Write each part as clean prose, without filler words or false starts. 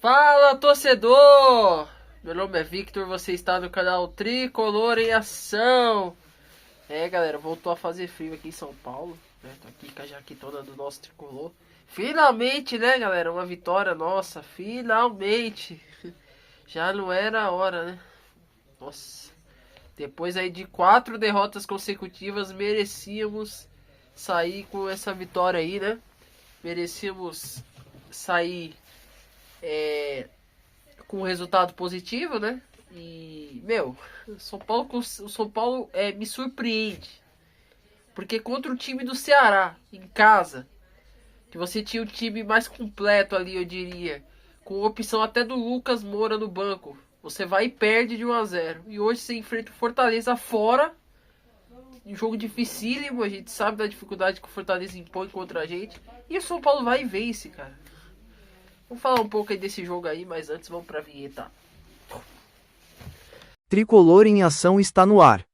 Fala, torcedor! Meu nome é Victor, você está no canal Tricolor em Ação. Galera, voltou a fazer frio aqui em São Paulo, né? Tô aqui com a jaquetona do nosso Tricolor. Finalmente, né, galera? Uma vitória nossa, finalmente. Já não era a hora, né? Nossa. Depois aí de 4 derrotas consecutivas, merecíamos sair com essa vitória aí, né? Merecíamos sair com um resultado positivo, né? E, meu, o São Paulo me surpreende. Porque contra o time do Ceará, em casa, que você tinha um time mais completo ali, eu diria, com opção até do Lucas Moura no banco, você vai e perde de 1-0. E hoje você enfrenta o Fortaleza fora, um jogo dificílimo, a gente sabe da dificuldade que o Fortaleza impõe contra a gente. E o São Paulo vai e vence, cara. Vamos falar um pouco aí desse jogo aí, mas antes vamos pra vinheta. Tricolor em Ação está no ar.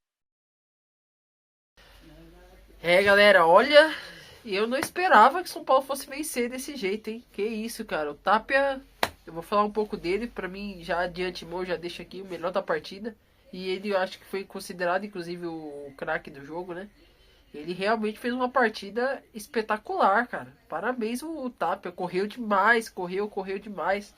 Galera, olha, eu não esperava que o São Paulo fosse vencer desse jeito, hein? Que isso, cara. O Tapia, eu vou falar um pouco dele. Pra mim, já de antemão, já deixo aqui o melhor da partida. E ele, eu acho que foi considerado, inclusive, o craque do jogo, né? Ele realmente fez uma partida espetacular, cara. Parabéns o Tapia. Correu demais, correu demais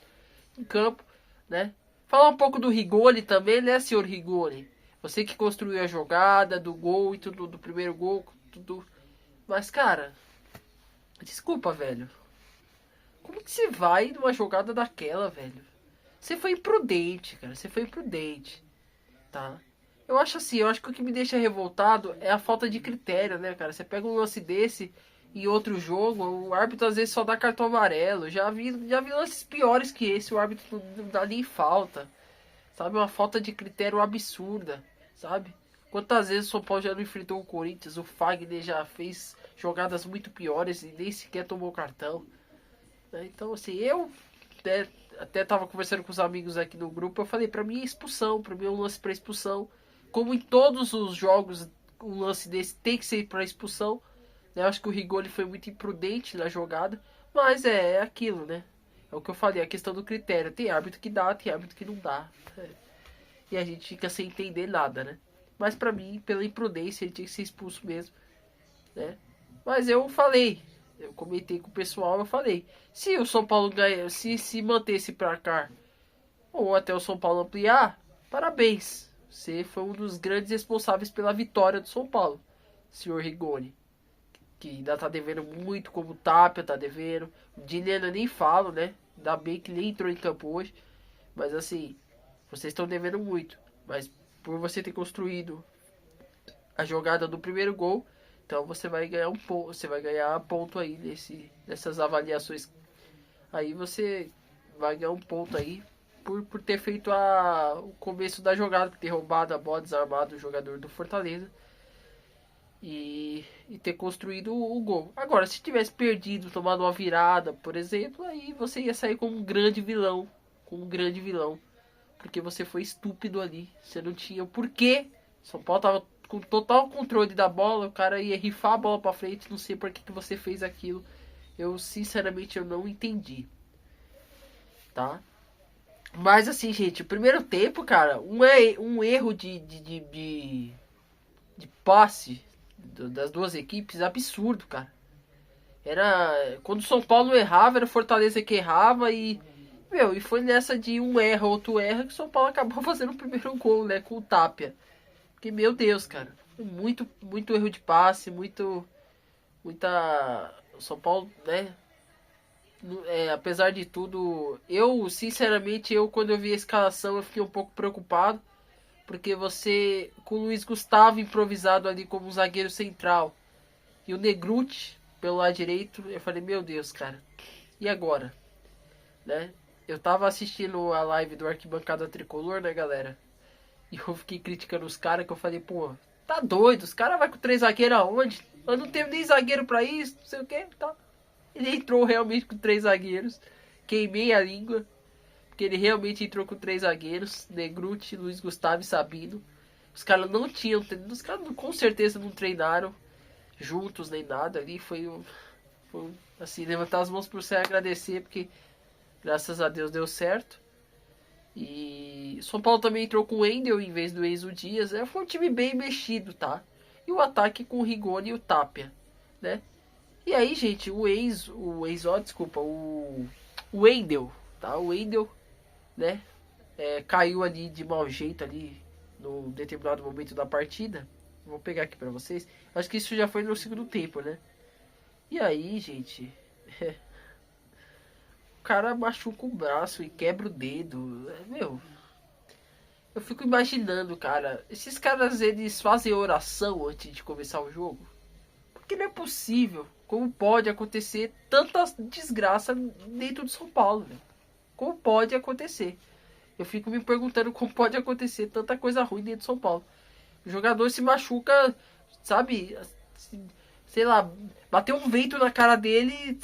em campo, né? Falar um pouco do Rigoni também, né, senhor Rigoni? Você que construiu a jogada do gol e tudo, do primeiro gol, tudo. Mas, cara, desculpa, velho. Como que você vai numa jogada daquela, velho? Você foi imprudente, cara. Você foi imprudente, tá? Eu acho assim, eu acho que o que me deixa revoltado é a falta de critério, né, cara? Você pega um lance desse em outro jogo, o árbitro às vezes só dá cartão amarelo. Já vi lances piores que esse, o árbitro não dá nem falta. Sabe? Uma falta de critério absurda, sabe? Quantas vezes o São Paulo já não enfrentou o Corinthians, o Fagner já fez jogadas muito piores e nem sequer tomou cartão, né? Então, assim, eu até tava conversando com os amigos aqui no grupo, eu falei, pra mim é expulsão, pra mim é um lance pra expulsão. Como em todos os jogos, um lance desse tem que ser pra expulsão, né? Eu acho que o Rigoni foi muito imprudente na jogada, mas é aquilo, né? É o que eu falei, a questão do critério. Tem árbitro que dá, tem árbitro que não dá. E a gente fica sem entender nada, né? Mas pra mim, pela imprudência, ele tinha que ser expulso mesmo, né? Mas eu falei, eu comentei com o pessoal, eu falei, se o São Paulo ganha, se manter esse placar, ou até o São Paulo ampliar, parabéns. Você foi um dos grandes responsáveis pela vitória do São Paulo, senhor Rigoni. Que ainda tá devendo muito, como o Tapia tá devendo. O Dineno nem falo, né? Ainda bem que nem entrou em campo hoje. Mas assim, vocês estão devendo muito. Mas por você ter construído a jogada do primeiro gol, então você vai ganhar um ponto, você vai ganhar ponto aí nessas avaliações. Aí você vai ganhar um ponto aí por ter feito o começo da jogada, por ter roubado a bola, desarmado o jogador do Fortaleza e ter construído o gol. Agora, se tivesse perdido, tomado uma virada, por exemplo, aí você ia sair como um grande vilão, porque você foi estúpido ali. Você não tinha o porquê. São Paulo tava com total controle da bola, o cara ia rifar a bola pra frente, não sei por que você fez aquilo. Eu, sinceramente, eu não entendi. Tá? Mas assim, gente, o primeiro tempo, cara, um erro de passe das duas equipes absurdo, cara. Era. Quando o São Paulo errava, era o Fortaleza que errava e foi nessa de um erra, outro erra, que o São Paulo acabou fazendo o primeiro gol, né? Com o Tapia. Porque, meu Deus, cara. Muito erro de passe, muita. O São Paulo, né? Apesar de tudo, sinceramente, quando eu vi a escalação, eu fiquei um pouco preocupado. Porque você, com o Luiz Gustavo improvisado ali como um zagueiro central e o Negruti pelo lado direito, eu falei, meu Deus, cara, e agora? Né? Eu tava assistindo a live do Arquibancada Tricolor, né, galera? E eu fiquei criticando os caras, que eu falei, pô, tá doido, os caras vai com 3 zagueiros aonde? Eu não tenho nem zagueiro pra isso, não sei o que, tá. Ele entrou realmente com 3 zagueiros, queimei a língua, porque ele realmente entrou com 3 zagueiros, Negruti, Luiz Gustavo e Sabino. Os caras não tinham, os caras com certeza não treinaram juntos nem nada ali, foi assim, levantar as mãos por você agradecer, porque Graças a Deus deu certo. E São Paulo também entrou com o Wendel em vez do Enzo Dias. Foi um time bem mexido, tá? E o ataque com o Rigoni e o Tapia, né? E aí, gente, o Wendel, tá? O Wendel, né? Caiu ali de mau jeito ali num determinado momento da partida. Vou pegar aqui pra vocês. Acho que isso já foi no segundo tempo, né? E aí, gente, o cara machuca o braço e quebra o dedo. Meu, eu fico imaginando, cara. Esses caras, eles fazem oração antes de começar o jogo? Porque não é possível. Como pode acontecer tanta desgraça dentro de São Paulo, né? Como pode acontecer? Eu fico me perguntando como pode acontecer tanta coisa ruim dentro de São Paulo. O jogador se machuca, sabe? Sei lá, bateu um vento na cara dele,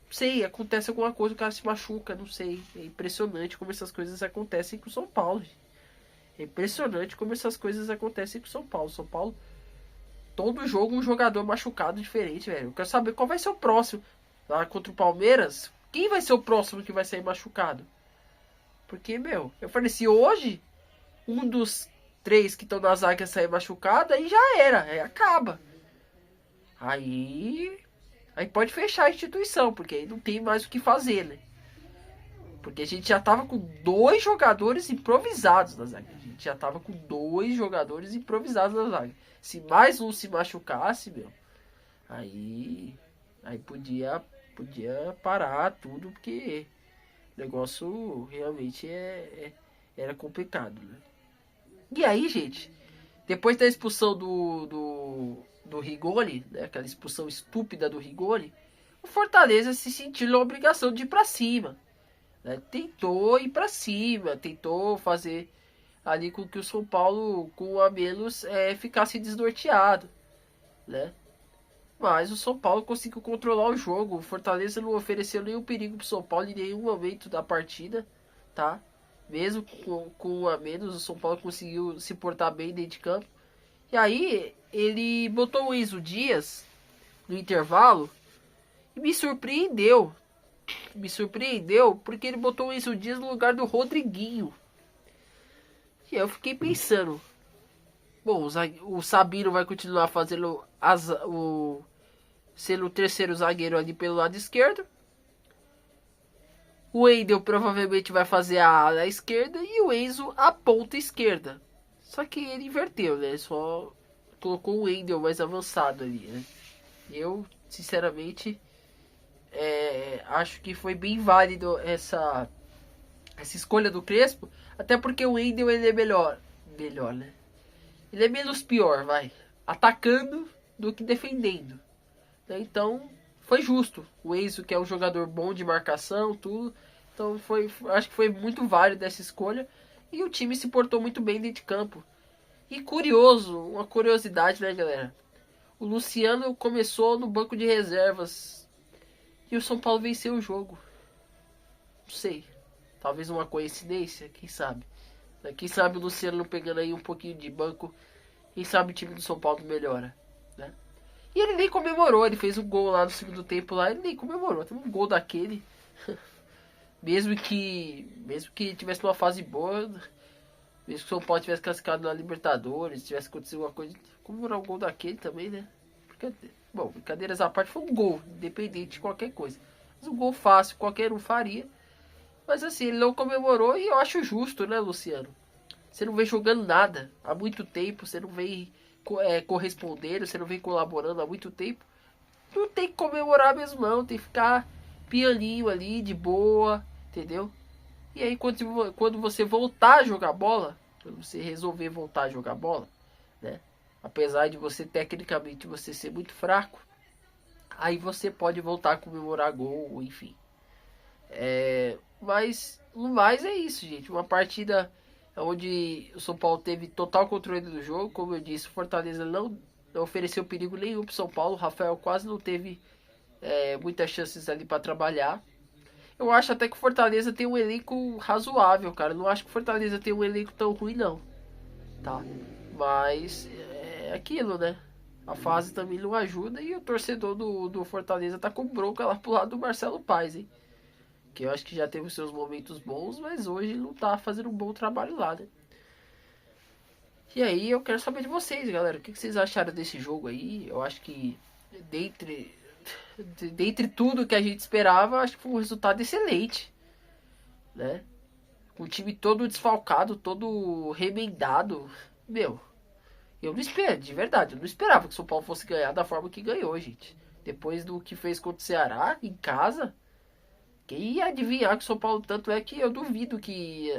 sei, acontece alguma coisa, o cara se machuca, não sei. É impressionante como essas coisas acontecem com o São Paulo. É impressionante como essas coisas acontecem com o São Paulo. São Paulo, todo jogo um jogador machucado diferente, velho. Eu quero saber qual vai ser o próximo. Lá contra o Palmeiras, quem vai ser o próximo que vai sair machucado? Porque, meu, eu falei, se hoje um dos 3 que estão na zaga sair machucado, aí já era, aí acaba. Aí pode fechar a instituição, porque aí não tem mais o que fazer, né? Porque a gente já tava com 2 jogadores improvisados na zaga. A gente já tava com 2 jogadores improvisados na zaga. Se mais um se machucasse, meu, aí podia parar tudo, porque o negócio realmente era complicado, né? E aí, gente, depois da expulsão do Rigoni, né, aquela expulsão estúpida do Rigoni, o Fortaleza se sentiu na obrigação de ir pra cima, né? Tentou ir pra cima, tentou fazer ali com que o São Paulo, com um a menos, ficasse desnorteado, né? Mas o São Paulo conseguiu controlar o jogo. O Fortaleza não ofereceu nenhum perigo pro São Paulo em nenhum momento da partida, tá? Mesmo com um a menos, o São Paulo conseguiu se portar bem dentro de campo. E aí, ele botou o Enzo Dias no intervalo e me surpreendeu. Me surpreendeu porque ele botou o Enzo Dias no lugar do Rodriguinho. E aí eu fiquei pensando, bom, o Sabino vai continuar fazendo sendo o terceiro zagueiro ali pelo lado esquerdo. O Wendel provavelmente vai fazer a ala esquerda e o Enzo a ponta esquerda. Só que ele inverteu, né? Só colocou o Wendel mais avançado ali, né? Eu, sinceramente, acho que foi bem válido essa escolha do Crespo. Até porque o Wendel, ele é melhor, né? Ele é menos pior, vai. Atacando do que defendendo. Então, foi justo. O Enzo, que é um jogador bom de marcação, tudo. Então, acho que foi muito válido essa escolha. E o time se portou muito bem dentro de campo. E curioso, uma curiosidade, né, galera? O Luciano começou no banco de reservas. E o São Paulo venceu o jogo. Não sei. Talvez uma coincidência, quem sabe? Quem sabe o Luciano pegando aí um pouquinho de banco. Quem sabe o time do São Paulo melhora, né? E ele nem comemorou, ele fez um gol lá no segundo tempo lá, ele nem comemorou, teve um gol daquele. mesmo que tivesse uma fase boa, mesmo que o São Paulo tivesse classificado na Libertadores, tivesse acontecido alguma coisa, comemorar um gol daquele também, né? Porque, bom, brincadeiras à parte, foi um gol, independente de qualquer coisa. Mas um gol fácil, qualquer um faria. Mas assim, ele não comemorou e eu acho justo, né, Luciano? Você não vem jogando nada há muito tempo, você não vem correspondendo, você não vem colaborando há muito tempo. Não tem que comemorar mesmo não, tem que ficar pianinho ali, de boa, entendeu? E aí quando você voltar a jogar bola, quando você resolver voltar a jogar bola, né? Apesar de você tecnicamente você ser muito fraco, aí você pode voltar a comemorar gol, enfim. Mas no mais é isso, gente. Uma partida onde o São Paulo teve total controle do jogo. Como eu disse, o Fortaleza não ofereceu perigo nenhum para o São Paulo. O Rafael quase não teve muitas chances ali para trabalhar. Eu acho até que o Fortaleza tem um elenco razoável, cara. Eu não acho que o Fortaleza tem um elenco tão ruim, não. Tá? Mas é aquilo, né? A fase também não ajuda e o torcedor do Fortaleza tá com bronca lá pro lado do Marcelo Paes, hein? Que eu acho que já teve os seus momentos bons, mas hoje não tá fazendo um bom trabalho lá, né? E aí eu quero saber de vocês, galera. O que vocês acharam desse jogo aí? Eu acho que dentre, dentre tudo que a gente esperava, acho que foi um resultado excelente, né? Com o time todo desfalcado, todo remendado. Meu, eu não esperava, de verdade, eu não esperava que o São Paulo fosse ganhar da forma que ganhou, gente. Depois do que fez contra o Ceará, em casa, quem ia adivinhar que o São Paulo, tanto é que eu duvido que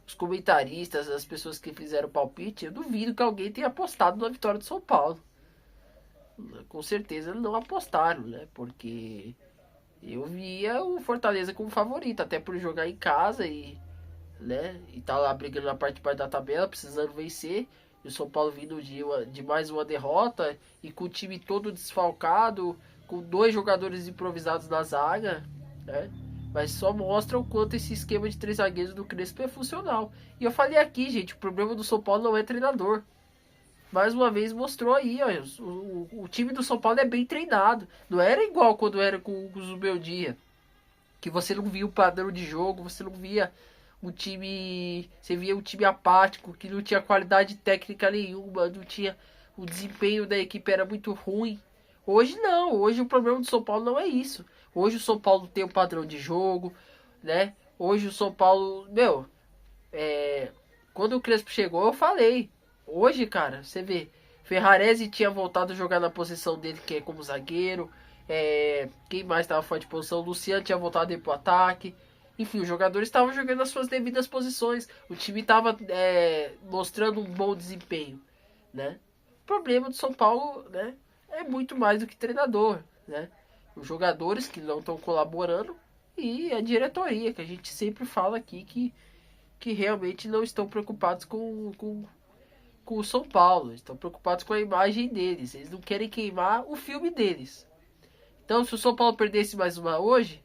os comentaristas, as pessoas que fizeram o palpite, eu duvido que alguém tenha apostado na vitória do São Paulo. Com certeza não apostaram, né? Porque eu via o Fortaleza como favorito, até por jogar em casa e, né, e tá lá brigando na parte de baixo da tabela, precisando vencer. E o São Paulo vindo de mais uma derrota e com o time todo desfalcado, com 2 jogadores improvisados na zaga, né? Mas só mostra o quanto esse esquema de 3 zagueiros do Crespo é funcional. E eu falei aqui, gente, o problema do São Paulo não é treinador. Mais uma vez mostrou aí, ó, o time do São Paulo é bem treinado. Não era igual quando era com o Zubeldia, que você não via o padrão de jogo, você não via um time, você via um time apático, que não tinha qualidade técnica nenhuma, não tinha, o desempenho da equipe era muito ruim. Hoje não, hoje o problema do São Paulo não é isso. Hoje o São Paulo tem um padrão de jogo, né? Hoje o São Paulo, meu, quando o Crespo chegou, eu falei. Hoje, cara, você vê, Ferrarese tinha voltado a jogar na posição dele, que é como zagueiro. Quem mais estava fora de posição? Luciano tinha voltado a ir pro ataque. Enfim, os jogadores estavam jogando nas suas devidas posições. O time estava mostrando um bom desempenho, né? O problema do São Paulo, né, é muito mais do que treinador, né? Os jogadores que não estão colaborando e a diretoria, que a gente sempre fala aqui que realmente não estão preocupados com o São Paulo. Estão preocupados com a imagem deles. Eles não querem queimar o filme deles. Então, se o São Paulo perdesse mais uma hoje,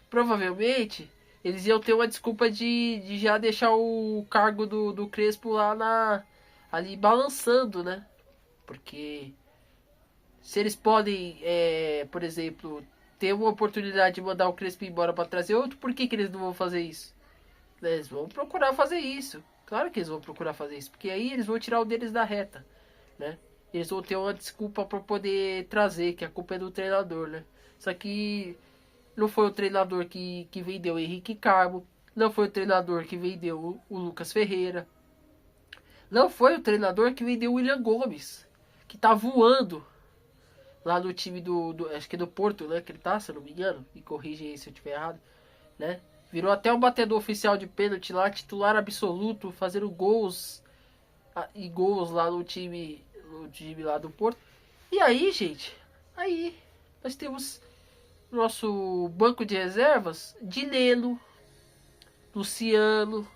provavelmente eles iam ter uma desculpa de já deixar o cargo do Crespo lá ali balançando, né? Porque se eles podem, por exemplo, ter uma oportunidade de mandar o Crespo embora para trazer outro, por que eles não vão fazer isso? Eles vão procurar fazer isso. Claro que eles vão procurar fazer isso, porque aí eles vão tirar o deles da reta, né? Eles vão ter uma desculpa para poder trazer, que a culpa é do treinador, né? Só que não foi o treinador que vendeu o Henrique Carmo, não foi o treinador que vendeu o Lucas Ferreira, não foi o treinador que vendeu o William Gomes, que tá voando lá no time acho que é do Porto, né? Que ele tá, se eu não me engano, me corrige aí se eu estiver errado, né? Virou até um batedor oficial de pênalti lá, titular absoluto, fazendo gols e gols lá no time lá do Porto. E aí, gente, aí nós temos nosso banco de reservas, Dineno, Luciano,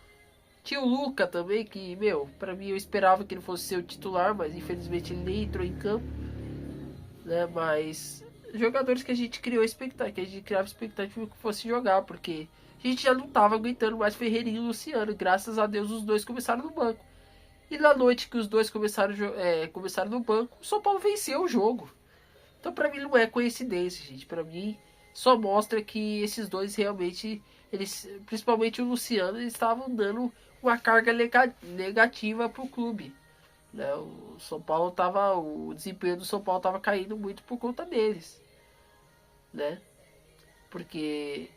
tio Luca também, que, meu, pra mim eu esperava que ele fosse ser o titular, mas infelizmente ele nem entrou em campo, né? Mas jogadores que a gente criou expectativa, que a gente criava expectativa que fosse jogar, porque a gente já não tava aguentando mais Ferreirinho e Luciano. Graças a Deus os dois começaram no banco. E na noite que os dois começaram no banco, o São Paulo venceu o jogo. Então pra mim não é coincidência, gente. Pra mim só mostra que esses dois realmente, eles, principalmente o Luciano, eles estavam dando uma carga negativa pro clube, né? O desempenho do São Paulo tava caindo muito por conta deles, né? Porque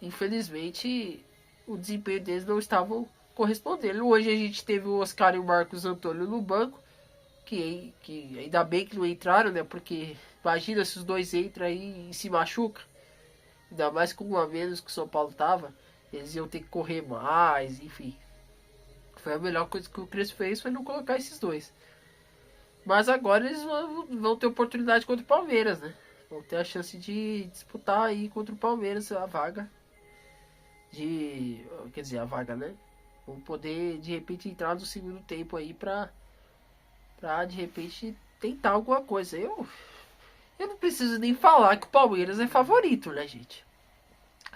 infelizmente o desempenho deles não estava correspondendo. Hoje a gente teve o Oscar e o Marcos Antônio no banco, que ainda bem que não entraram, né? Porque imagina se os dois entram aí e se machucam. Ainda mais com um a menos que o São Paulo tava. Eles iam ter que correr mais, enfim. Foi a melhor coisa que o Crespo fez, foi não colocar esses dois. Mas agora eles vão ter oportunidade contra o Palmeiras, né? Vão ter a chance de disputar aí contra o Palmeiras a vaga. Quer dizer, a vaga, né? Vão poder de repente entrar no segundo tempo aí pra de repente tentar alguma coisa. Eu não preciso nem falar que o Palmeiras é favorito, né, gente?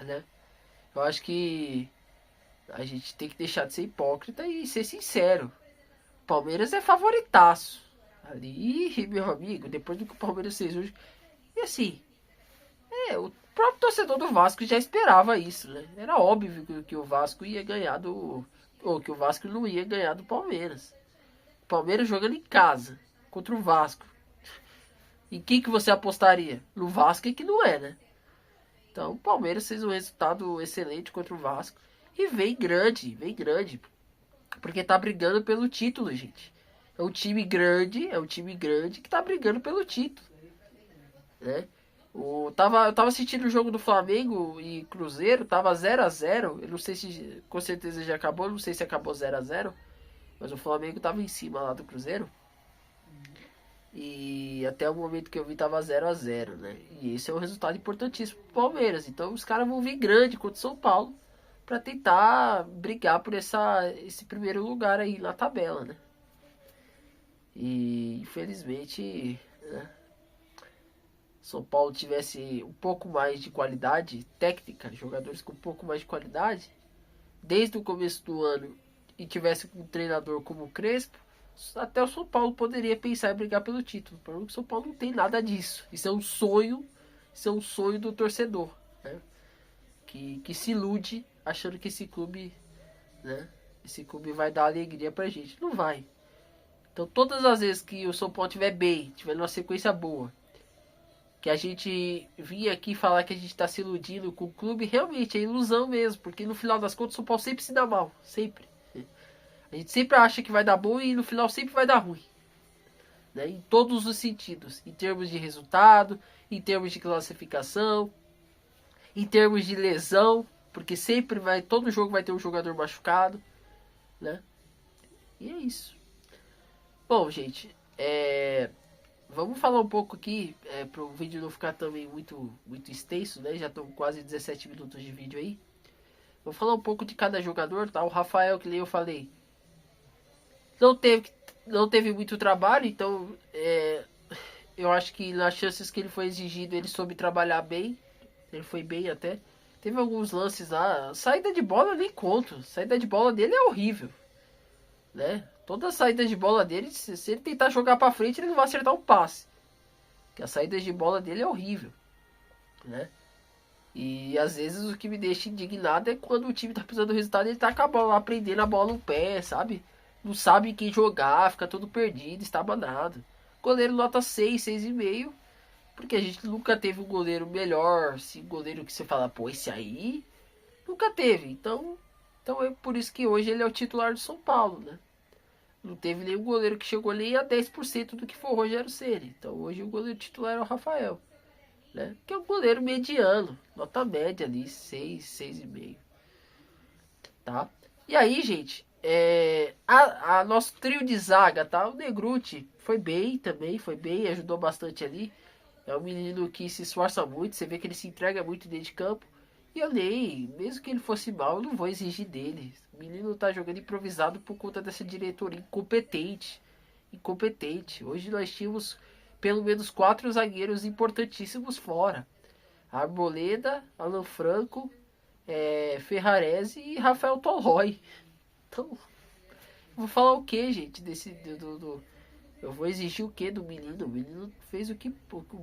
Né? Eu acho que a gente tem que deixar de ser hipócrita e ser sincero. O Palmeiras é favoritaço. Ali, meu amigo, depois do que o Palmeiras fez hoje. E assim, o próprio torcedor do Vasco já esperava isso, né? Era óbvio que o Vasco ia ganhar ou que o Vasco não ia ganhar do Palmeiras. O Palmeiras jogando em casa contra o Vasco. Em quem que você apostaria? No Vasco é que não é, né? Então o Palmeiras fez um resultado excelente contra o Vasco. E vem grande. Porque tá brigando pelo título, gente. É um time grande que tá brigando pelo título, né? Eu tava assistindo o jogo do Flamengo e Cruzeiro, tava 0-0. Eu não sei se com certeza já acabou, não sei se acabou 0-0, mas o Flamengo tava em cima lá do Cruzeiro. E até o momento que eu vi tava 0-0, né? E esse é um resultado importantíssimo pro Palmeiras. Então os caras vão vir grande contra o São Paulo para tentar brigar por esse primeiro lugar aí na tabela, né? E infelizmente, né, São Paulo tivesse um pouco mais de qualidade técnica, jogadores com um pouco mais de qualidade, desde o começo do ano, e tivesse um treinador como o Crespo, até o São Paulo poderia pensar em brigar pelo título. Porque o São Paulo não tem nada disso. Isso é um sonho do torcedor, né? Que se ilude achando que esse clube, né, esse clube vai dar alegria pra gente. Não vai. Então todas as vezes que o São Paulo estiver bem, tiver numa sequência boa, que a gente vinha aqui falar que a gente está se iludindo com o clube, realmente é ilusão mesmo, porque no final das contas o São Paulo sempre se dá mal, sempre. A gente sempre acha que vai dar bom e no final sempre vai dar ruim, né? Em todos os sentidos, em termos de resultado, em termos de classificação, em termos de lesão, porque sempre todo jogo vai ter um jogador machucado, né? E é isso. Bom, gente, vamos falar um pouco aqui, para o vídeo não ficar também muito extenso, né? Já estão quase 17 minutos de vídeo aí. Vou falar um pouco de cada jogador, tá? O Rafael, que nem eu falei, não teve muito trabalho, então eu acho que nas chances que ele foi exigido, ele soube trabalhar bem. Ele foi bem até. Teve alguns lances lá, saída de bola eu nem conto. Saída de bola dele é horrível, né? Toda a saída de bola dele, se ele tentar jogar pra frente, ele não vai acertar um passe. Porque a saída de bola dele é horrível, né? E às vezes o que me deixa indignado é quando o time tá precisando do resultado, ele tá com a bola lá, prendendo a bola no pé, sabe? Não sabe quem jogar, fica todo perdido, estabanado. Goleiro nota 6, 6,5. Porque a gente nunca teve um goleiro melhor, assim, goleiro que você fala, pô, esse aí nunca teve. Então é por isso que hoje ele é o titular do São Paulo, né? Não teve nenhum goleiro que chegou nem a 10% do que foi o Rogério Ceni. Então hoje o goleiro titular é o Rafael, né? Que é um goleiro mediano, nota média ali, 6, 6,5. Tá? E aí, gente, a nosso trio de zaga, tá? O Negruti foi bem também, ajudou bastante ali. É um menino que se esforça muito, você vê que ele se entrega muito dentro de campo. E eu nem, mesmo que ele fosse mal, eu não vou exigir dele. O menino tá jogando improvisado por conta dessa diretoria incompetente. Hoje nós tínhamos pelo menos 4 zagueiros importantíssimos fora. Arboleda, Alan Franco, Ferrarese e Rafael Tolói. Então, vou falar o que, gente, eu vou exigir o que do menino? O menino fez o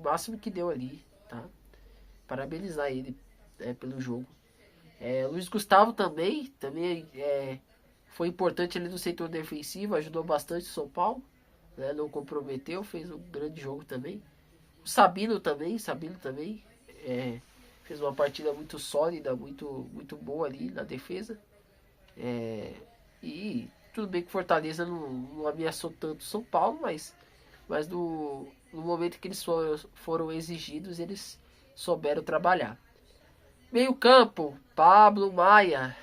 máximo que deu ali, tá? Parabenizar ele pelo jogo. Luiz Gustavo também foi importante ali no setor defensivo, ajudou bastante o São Paulo, né? Não comprometeu, fez um grande jogo também. O Sabino também fez uma partida muito sólida, muito boa ali na defesa. E tudo bem que Fortaleza não ameaçou tanto o São Paulo, mas no momento que eles foram exigidos, eles souberam trabalhar. Meio campo, Pablo Maia,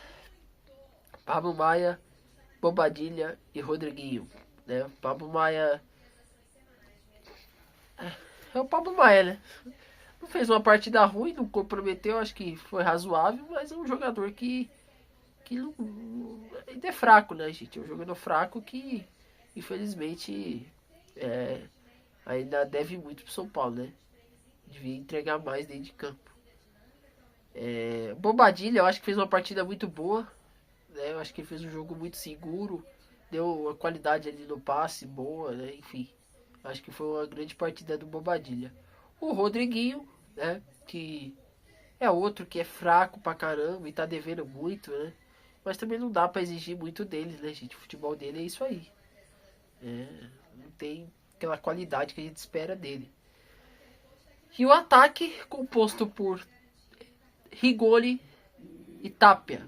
Bobadilha e Rodriguinho, né? Pablo Maia é o Pablo Maia, né? Não fez uma partida ruim, não comprometeu, acho que foi razoável, mas é um jogador que ainda é fraco, né, gente? É um jogador fraco que, infelizmente, ainda deve muito pro São Paulo, né? Devia entregar mais dentro de campo. Bobadilha, eu acho que fez uma partida muito boa, né? Eu acho que ele fez um jogo muito seguro, deu uma qualidade ali no passe boa, né? Enfim, acho que foi uma grande partida do Bobadilha. O Rodriguinho né? Que é outro que é fraco pra caramba e tá devendo muito, né? Mas também não dá pra exigir muito deles, né, gente? O futebol dele é isso aí. Não tem aquela qualidade que a gente espera dele. E o ataque composto por Rigoni e Tapia,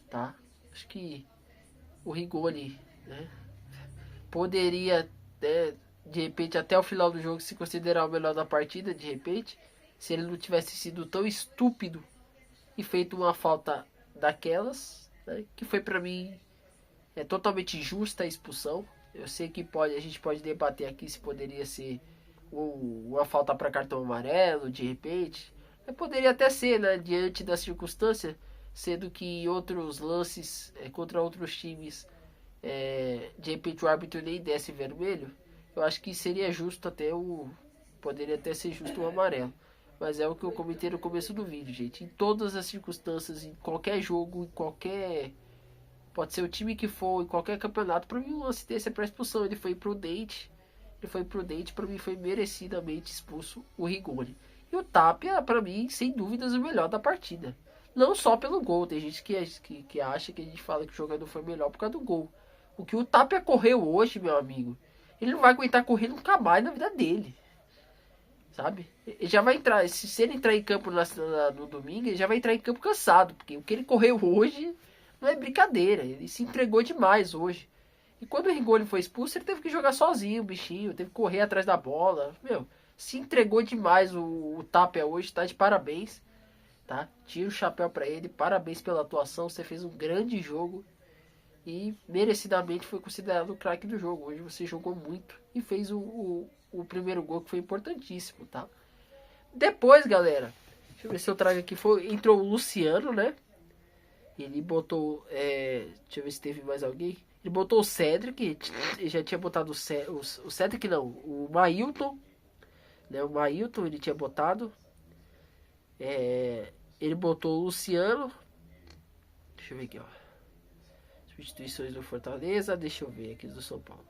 tá? Acho que o Rigoni, né, poderia, né, de repente, até o final do jogo se considerar o melhor da partida, de repente, se ele não tivesse sido tão estúpido e feito uma falta daquelas, né, que foi pra mim totalmente justa a expulsão. Eu sei que a gente pode debater aqui se poderia ser uma falta para cartão amarelo, de repente. Poderia até ser, né, diante da circunstância, sendo que outros lances contra outros times, de repente o árbitro nem desse vermelho. Eu acho que seria justo poderia até ser justo o amarelo. Mas é o que eu comentei no começo do vídeo, gente. Em todas as circunstâncias, em qualquer jogo, em qualquer. Pode ser o time que for, em qualquer campeonato, pra mim um lance desse é pra expulsão. Ele foi prudente. Pra mim foi merecidamente expulso o Rigoni. E o Tapia, pra mim, sem dúvidas, o melhor da partida. Não só pelo gol, tem gente que acha que a gente fala que o jogador foi melhor por causa do gol. O que o Tapia correu hoje, meu amigo, ele não vai aguentar correr nunca mais na vida dele. Sabe? Ele já vai entrar, se ele entrar em campo no domingo, ele já vai entrar em campo cansado, porque o que ele correu hoje não é brincadeira, ele se entregou demais hoje. E quando o Rigoni foi expulso, ele teve que jogar sozinho, o bichinho, teve que correr atrás da bola. Meu, se entregou demais o Tapia hoje, tá de parabéns, tá? Tira o chapéu pra ele, parabéns pela atuação, você fez um grande jogo e merecidamente foi considerado o craque do jogo. Hoje você jogou muito e fez o primeiro gol, que foi importantíssimo, tá? Depois, galera, deixa eu ver se eu trago aqui, entrou o Luciano, né? Ele botou, deixa eu ver se teve mais alguém. Ele botou o Cedric, ele já tinha botado o Cedric não, o Mailton, né? O Mailton ele tinha botado. Ele botou o Luciano. Deixa eu ver aqui, ó. Substituições do Fortaleza, deixa eu ver aqui do São Paulo.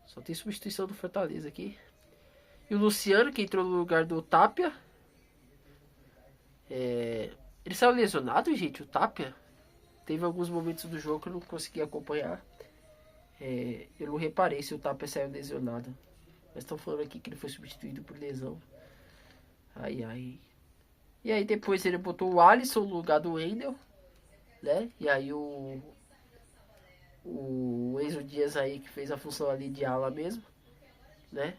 Só tem substituição do Fortaleza aqui. E o Luciano, que entrou no lugar do Tapia. Ele saiu lesionado, gente, o Tapia. Teve alguns momentos do jogo que eu não consegui acompanhar. Eu não reparei se o Tapia saiu lesionado. Mas estão falando aqui que ele foi substituído por lesão. Ai. E aí depois ele botou o Alisson no lugar do Wendel, né? E aí o Enzo Dias aí que fez a função ali de ala mesmo, né?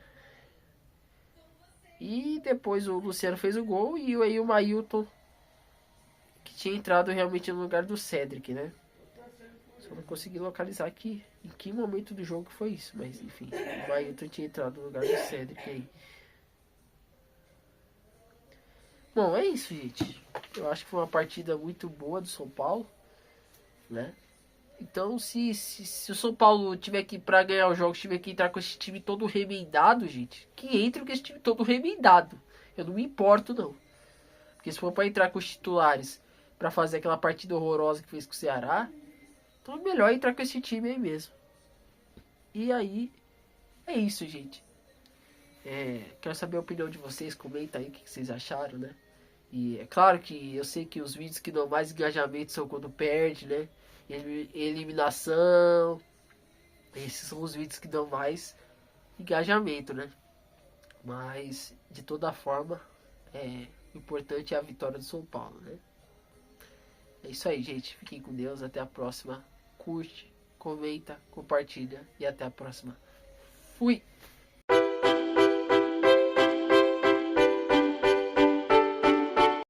E depois o Luciano fez o gol e aí o Mailton, que tinha entrado realmente no lugar do Cedric, né? Só não consegui localizar aqui em que momento do jogo foi isso, mas enfim, o Mailton tinha entrado no lugar do Cedric aí. Bom, é isso, gente. Eu acho que foi uma partida muito boa do São Paulo, né? Então, se o São Paulo tiver que, pra ganhar os jogos, tiver que entrar com esse time todo remendado, gente, que entre com esse time todo remendado. Eu não me importo, não. Porque se for pra entrar com os titulares pra fazer aquela partida horrorosa que fez com o Ceará, então é melhor entrar com esse time aí mesmo. E aí, é isso, gente. Quero saber a opinião de vocês, comenta aí o que vocês acharam, né? E é claro que eu sei que os vídeos que dão mais engajamento são quando perde, né? Eliminação. Esses são os vídeos que dão mais engajamento, né? Mas, de toda forma, o importante é a vitória do São Paulo, né? É isso aí, gente. Fiquem com Deus. Até a próxima. Curte, comenta, compartilha. E até a próxima. Fui!